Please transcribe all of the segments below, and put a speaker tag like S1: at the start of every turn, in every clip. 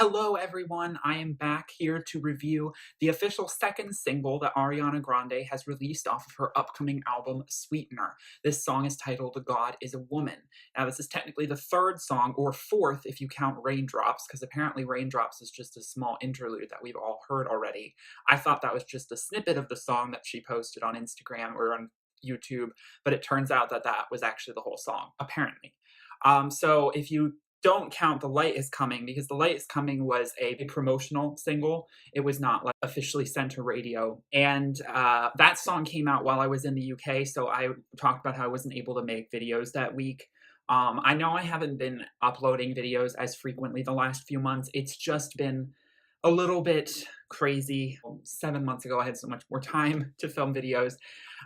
S1: Hello, everyone. I am back here to review the official second single that Ariana Grande has released off of her upcoming album, Sweetener. This song is titled God is a Woman. Now, this is technically the third song, or fourth if you count Raindrops, because apparently Raindrops is just a small interlude that we've all heard already. I thought that was just a snippet of the song that she posted on Instagram or on YouTube, but it turns out that that was actually the whole song, apparently. So if you don't count The Light Is Coming, because The Light Is Coming was a big promotional single. It was not like officially sent to radio. And that song came out while I was in the UK, so I talked about how I wasn't able to make videos that week. I know I haven't been uploading videos as frequently the last few months. It's just been a little bit crazy. 7 months ago, I had so much more time to film videos.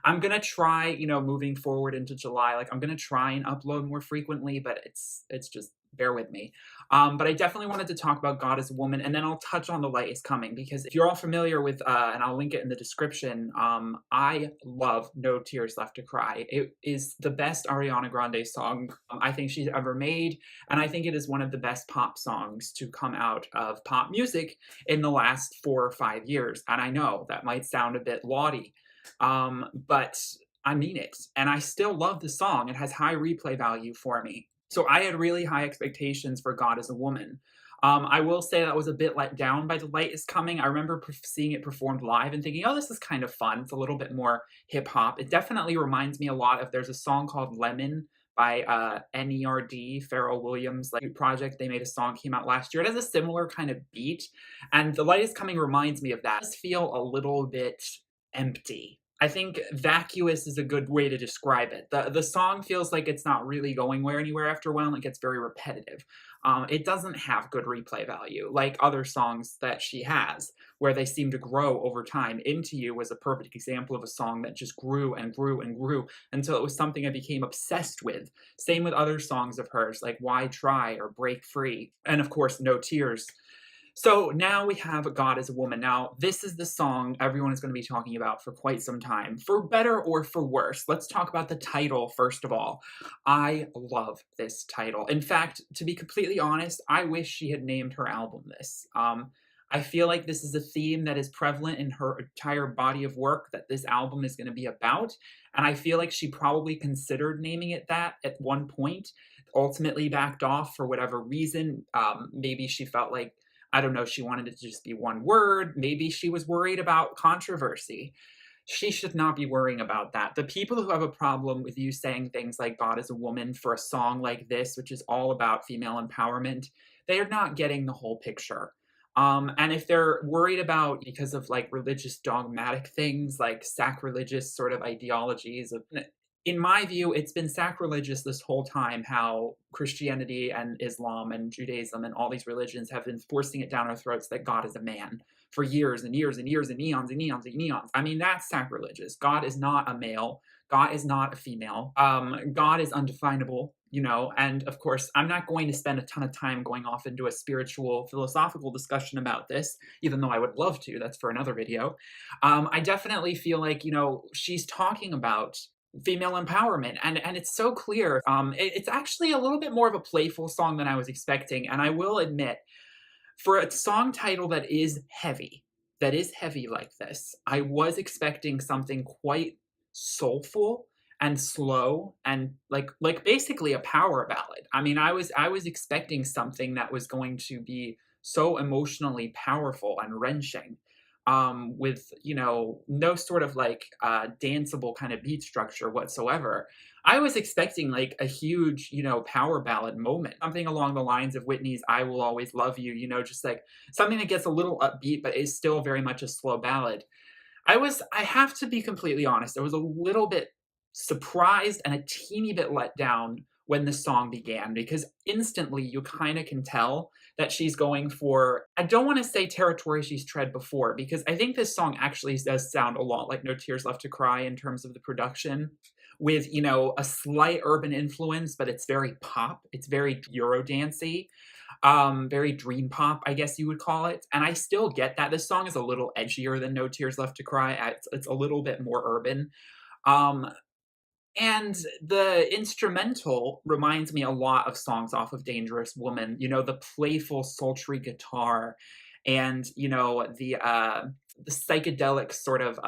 S1: I'm gonna try, moving forward into July, like I'm gonna try and upload more frequently, but it's just bear with me. But I definitely wanted to talk about God as a Woman, and then I'll touch on The Light Is Coming, because if you're all familiar with, and I'll link it in the description, I love No Tears Left to Cry. It is the best Ariana Grande song I think she's ever made, and I think it is one of the best pop songs to come out of pop music in the last 4 or 5 years. And I know that might sound a bit laudy, but I mean it. And I still love the song. It has high replay value for me. So I had really high expectations for God as a Woman. I will say that I was a bit let down by The Light Is Coming. I remember seeing it performed live and thinking, oh, this is kind of fun. It's a little bit more hip hop. It definitely reminds me a lot of, there's a song called Lemon by NERD, Pharrell Williams, like project. They made a song, came out last year. It has a similar kind of beat. And The Light Is Coming reminds me of that. It does feel a little bit empty. I think vacuous is a good way to describe it. The song feels like it's not really going anywhere after a while, and it gets very repetitive. It doesn't have good replay value, like other songs that she has, where they seem to grow over time. Into You was a perfect example of a song that just grew and grew and grew until it was something I became obsessed with. Same with other songs of hers, like Why Try or Break Free, and of course, No Tears. So now we have God as a Woman. Now, this is the song everyone is going to be talking about for quite some time, for better or for worse. Let's talk about the title first of all. I love this title. In fact, to be completely honest, I wish she had named her album this. I feel like this is a theme that is prevalent in her entire body of work that this album is going to be about. And I feel like she probably considered naming it that at one point, ultimately backed off for whatever reason. Maybe she felt like, I don't know, she wanted it to just be one word. Maybe she was worried about controversy. She should not be worrying about that. The people who have a problem with you saying things like God is a Woman for a song like this, which is all about female empowerment, they are not getting the whole picture. And if they're worried about, because of like religious dogmatic things, like sacrilegious sort of ideologies of, in my view, it's been sacrilegious this whole time how Christianity and Islam and Judaism and all these religions have been forcing it down our throats that God is a man for years and years and years and eons and eons and eons. I mean, that's sacrilegious. God is not a male. God is not a female. God is undefinable, and of course, I'm not going to spend a ton of time going off into a spiritual, philosophical discussion about this, even though I would love to. That's for another video. I definitely feel like, she's talking about female empowerment, and it's so clear. It's actually a little bit more of a playful song than I was expecting, and I will admit, for a song title that is heavy like this, I was expecting something quite soulful and slow and like basically a power ballad. I mean, I was expecting something that was going to be so emotionally powerful and wrenching, with no sort of like danceable kind of beat structure whatsoever. I was expecting like a huge power ballad moment, something along the lines of Whitney's I Will Always Love You, just like something that gets a little upbeat but is still very much a slow ballad. I have to be completely honest, I was a little bit surprised and a teeny bit let down when the song began, because instantly you kind of can tell that she's going for, I don't want to say territory she's tread before, because I think this song actually does sound a lot like No Tears Left to Cry in terms of the production, with, a slight urban influence, but it's very pop. It's very Eurodancey, very dream pop, I guess you would call it. And I still get that. This song is a little edgier than No Tears Left to Cry. It's a little bit more urban. Um, And the instrumental reminds me a lot of songs off of Dangerous Woman, the playful, sultry guitar and, the psychedelic sort of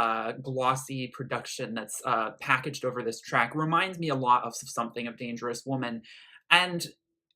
S1: glossy production that's packaged over this track reminds me a lot of something of Dangerous Woman. And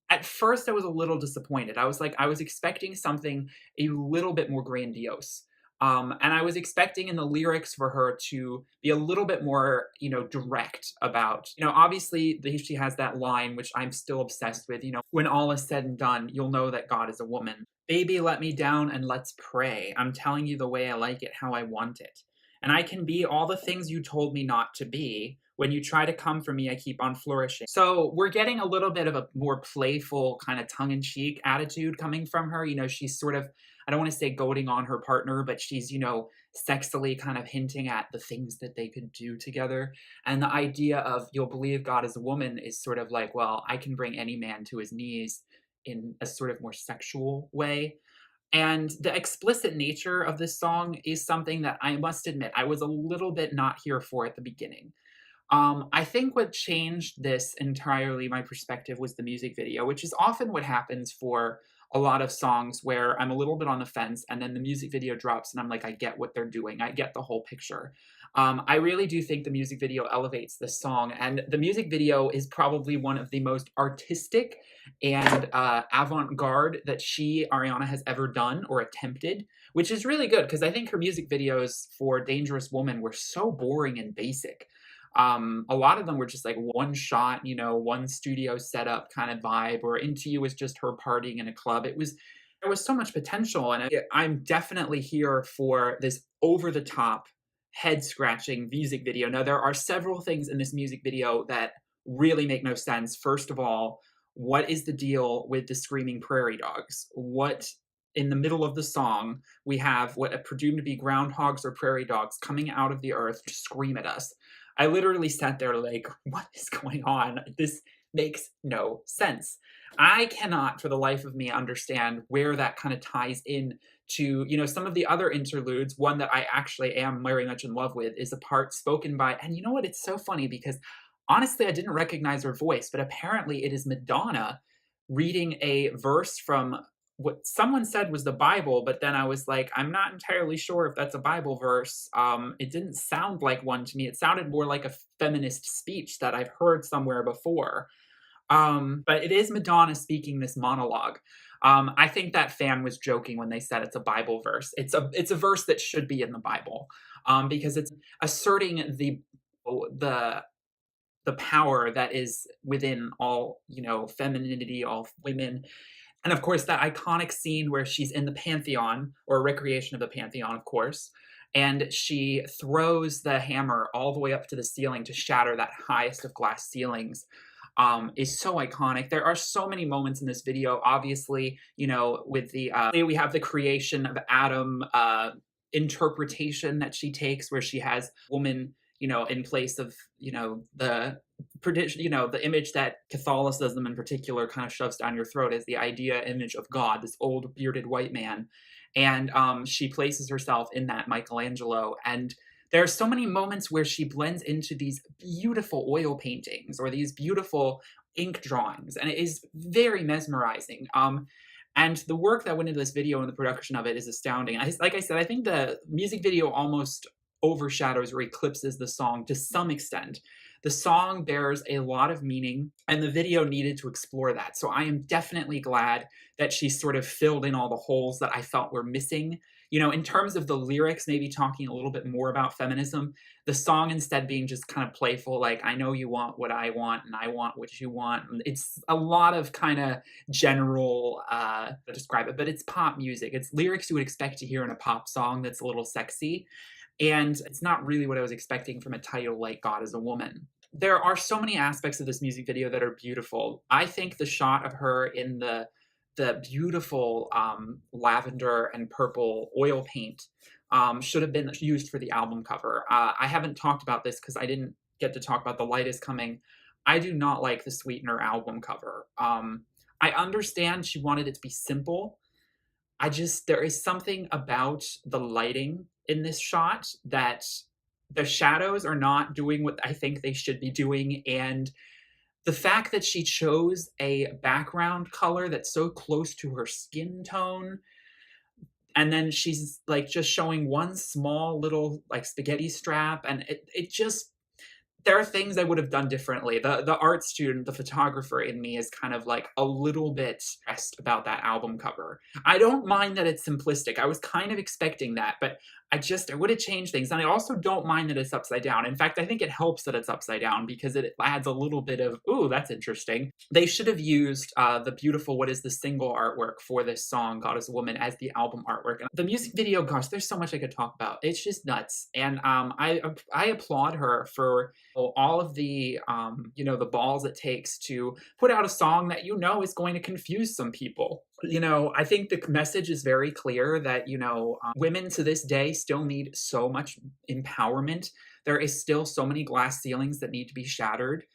S1: at first, I was a little disappointed. I was expecting something a little bit more grandiose. And I was expecting in the lyrics for her to be a little bit more, direct about, obviously she has that line, which I'm still obsessed with, when all is said and done, you'll know that God is a woman. Baby, let me down and let's pray. I'm telling you the way I like it, how I want it. And I can be all the things you told me not to be. When you try to come for me, I keep on flourishing. So we're getting a little bit of a more playful, kind of tongue in cheek attitude coming from her. She's sort of, I don't want to say goading on her partner, but she's, sexily kind of hinting at the things that they could do together. And the idea of you'll believe God is a woman is sort of like, well, I can bring any man to his knees in a sort of more sexual way. And the explicit nature of this song is something that I must admit I was a little bit not here for at the beginning. I think what changed this entirely, my perspective, was the music video, which is often what happens for a lot of songs where I'm a little bit on the fence and then the music video drops and I'm like, I get what they're doing. I get the whole picture. I really do think the music video elevates the song, and the music video is probably one of the most artistic and avant-garde that Ariana, has ever done or attempted, which is really good because I think her music videos for Dangerous Woman were so boring and basic. A lot of them were just like one shot, one studio setup kind of vibe, or Into You was just her partying in a club. There was so much potential, and I'm definitely here for this over the top, head scratching music video. Now, there are several things in this music video that really make no sense. First of all, what is the deal with the screaming prairie dogs? What in the middle of the song, we have what are presumed to be groundhogs or prairie dogs coming out of the earth to scream at us. I literally sat there like, what is going on? This makes no sense. I cannot, for the life of me, understand where that kind of ties in to, some of the other interludes. One that I actually am very much in love with is a part spoken by, and you know what? It's so funny because honestly, I didn't recognize her voice, but apparently it is Madonna reading a verse from what someone said was the Bible, but then I was like, I'm not entirely sure if that's a Bible verse. It didn't sound like one to me. It sounded more like a feminist speech that I've heard somewhere before. But it is Madonna speaking this monologue. I think that fan was joking when they said it's a Bible verse. It's a verse that should be in the Bible, because it's asserting the the power that is within all, femininity, all women. And of course, that iconic scene where she's in the Pantheon, or a recreation of the Pantheon, of course, and she throws the hammer all the way up to the ceiling to shatter that highest of glass ceilings, is so iconic. There are so many moments in this video. Obviously, with we have the creation of Adam interpretation that she takes, where she has woman, in place of, the prediction, the image that Catholicism in particular kind of shoves down your throat as the idea image of God, this old bearded white man. And she places herself in that Michelangelo. And there are so many moments where she blends into these beautiful oil paintings or these beautiful ink drawings. And it is very mesmerizing. And the work that went into this video and the production of it is astounding. Like I said, I think the music video almost overshadows or eclipses the song to some extent. The song bears a lot of meaning, and the video needed to explore that. So I am definitely glad that she sort of filled in all the holes that I felt were missing. In terms of the lyrics, maybe talking a little bit more about feminism, the song instead being just kind of playful, like, I know you want what I want, and I want what you want. It's a lot of kind of general, to describe it, but it's pop music. It's lyrics you would expect to hear in a pop song that's a little sexy. And it's not really what I was expecting from a title like God is a Woman. There are so many aspects of this music video that are beautiful. I think the shot of her in the beautiful lavender and purple oil paint should have been used for the album cover. I haven't talked about this because I didn't get to talk about The Light Is Coming. I do not like the Sweetener album cover. I understand she wanted it to be simple. There is something about the lighting in this shot that The shadows are not doing what I think they should be doing, and the fact that she chose a background color that's so close to her skin tone, and then she's like just showing one small little like spaghetti strap, and it just, there are things I would have done differently. The art student, the photographer in me is kind of like a little bit stressed about that album cover. I don't mind that it's simplistic. I was kind of expecting that, but I would have changed things. And I also don't mind that it's upside down. In fact, I think it helps that it's upside down because it adds a little bit of, ooh, that's interesting. They should have used the beautiful, what is the single artwork for this song, God is a Woman, as the album artwork. And the music video, gosh, there's so much I could talk about. It's just nuts. And I applaud her for all of the, the balls it takes to put out a song that is going to confuse some people. I think the message is very clear that, women to this day still need so much empowerment. There is still so many glass ceilings that need to be shattered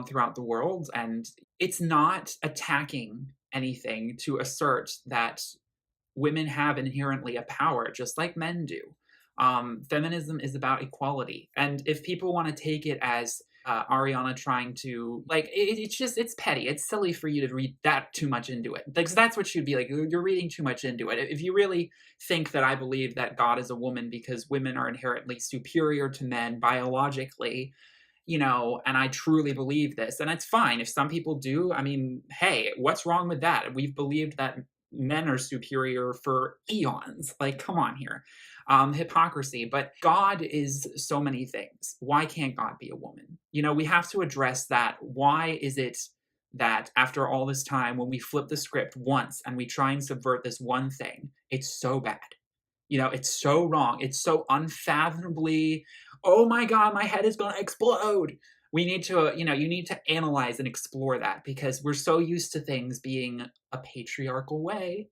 S1: throughout the world. And it's not attacking anything to assert that women have inherently a power, just like men do. Feminism is about equality. And if people want to take it as Ariana trying to, like, it's petty. It's silly for you to read that too much into it. Because that's what you'd be like, you're reading too much into it. If you really think that I believe that God is a woman because women are inherently superior to men biologically, and I truly believe this, and it's fine. If some people do, I mean, hey, what's wrong with that? We've believed that men are superior for eons. Like, come on here. Hypocrisy. But God is so many things. Why can't God be a woman? We have to address that. Why is it that after all this time, when we flip the script once and we try and subvert this one thing, it's so bad? It's so wrong. It's so unfathomably, oh my God, my head is going to explode. We need to, you need to analyze and explore that because we're so used to things being a patriarchal way.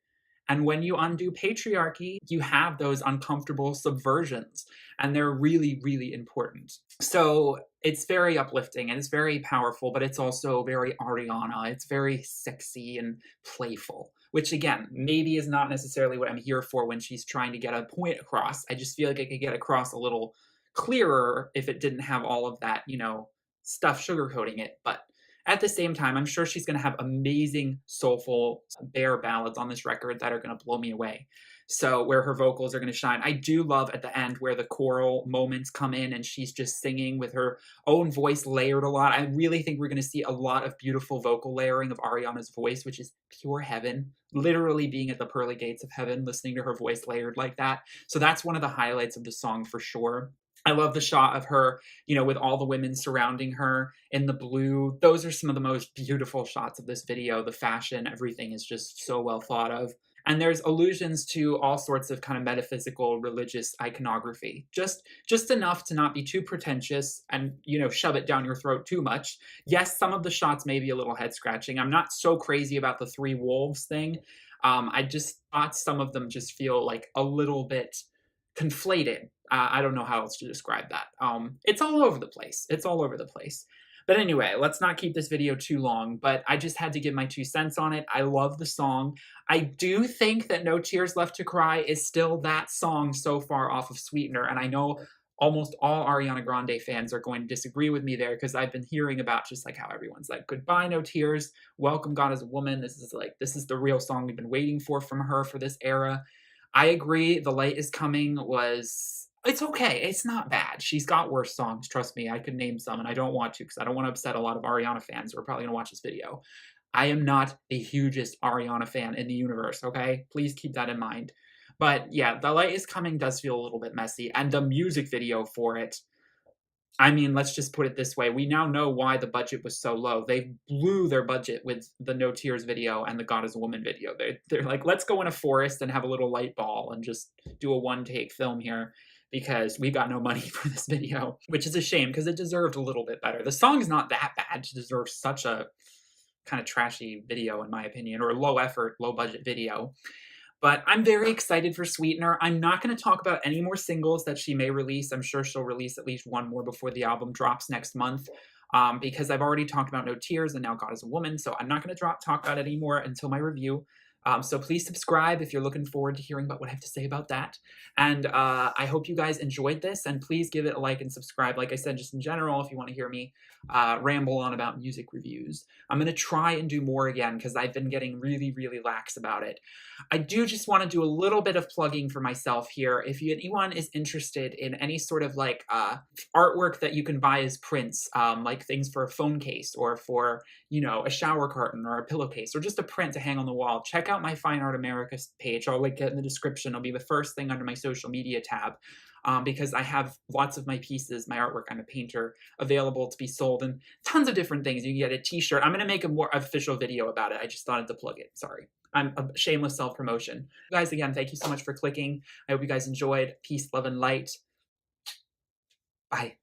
S1: And when you undo patriarchy, you have those uncomfortable subversions, and they're really, really important. So it's very uplifting and it's very powerful, but it's also very Ariana. It's very sexy and playful, which again, maybe is not necessarily what I'm here for when she's trying to get a point across. I just feel like it could get across a little clearer if it didn't have all of that, stuff sugarcoating it. But at the same time, I'm sure she's going to have amazing, soulful, bare ballads on this record that are going to blow me away. So where her vocals are going to shine. I do love at the end where the choral moments come in and she's just singing with her own voice layered a lot. I really think we're going to see a lot of beautiful vocal layering of Ariana's voice, which is pure heaven. Literally being at the pearly gates of heaven, listening to her voice layered like that. So that's one of the highlights of the song for sure. I love the shot of her, with all the women surrounding her in the blue. Those are some of the most beautiful shots of this video. The fashion, everything is just so well thought of. And there's allusions to all sorts of kind of metaphysical, religious iconography. Just enough to not be too pretentious and, shove it down your throat too much. Yes, some of the shots may be a little head scratching. I'm not so crazy about the three wolves thing. I just thought some of them just feel like a little bit conflated. I don't know how else to describe that. It's all over the place. It's all over the place. But anyway, let's not keep this video too long, but I just had to give my 2 cents on it. I love the song. I do think that No Tears Left to Cry is still that song so far off of Sweetener, and I know almost all Ariana Grande fans are going to disagree with me there because I've been hearing about just like how everyone's like, goodbye, No Tears, welcome, God is a Woman. This is the real song we've been waiting for from her for this era. I agree. The Light Is Coming it's okay. It's not bad. She's got worse songs. Trust me. I could name some, and I don't want to because I don't want to upset a lot of Ariana fans who are probably going to watch this video. I am not the hugest Ariana fan in the universe, okay? Please keep that in mind. But yeah, The Light Is Coming does feel a little bit messy, and the music video for it, I mean, let's just put it this way. We now know why the budget was so low. They blew their budget with the No Tears video and the God is a Woman video. They're like, let's go in a forest and have a little light ball and just do a one-take film here because we got no money for this video, which is a shame because it deserved a little bit better. The song's not that bad to deserve such a kind of trashy video, in my opinion, or low effort, low budget video. But I'm very excited for Sweetener. I'm not going to talk about any more singles that she may release. I'm sure she'll release at least one more before the album drops next month because I've already talked about No Tears and now God is a Woman. So I'm not going to talk about it anymore until my review. So please subscribe if you're looking forward to hearing about what I have to say about that. And I hope you guys enjoyed this, and please give it a like and subscribe. Like I said, just in general, if you want to hear me ramble on about music reviews. I'm going to try and do more again because I've been getting really, really lax about it. I do just want to do a little bit of plugging for myself here. If anyone is interested in any sort of like artwork that you can buy as prints, like things for a phone case or for, you know, a shower curtain or a pillowcase or just a print to hang on the wall, check out my Fine Art America page. I'll link it in the description. It'll be the first thing under my social media tab. Because I have lots of my pieces, my artwork, I'm a painter, available to be sold, and tons of different things. You can get a t-shirt. I'm going to make a more official video about it. I just wanted to plug it. Sorry. I'm a shameless self-promotion. Guys, again, thank you so much for clicking. I hope you guys enjoyed. Peace, love, and light. Bye.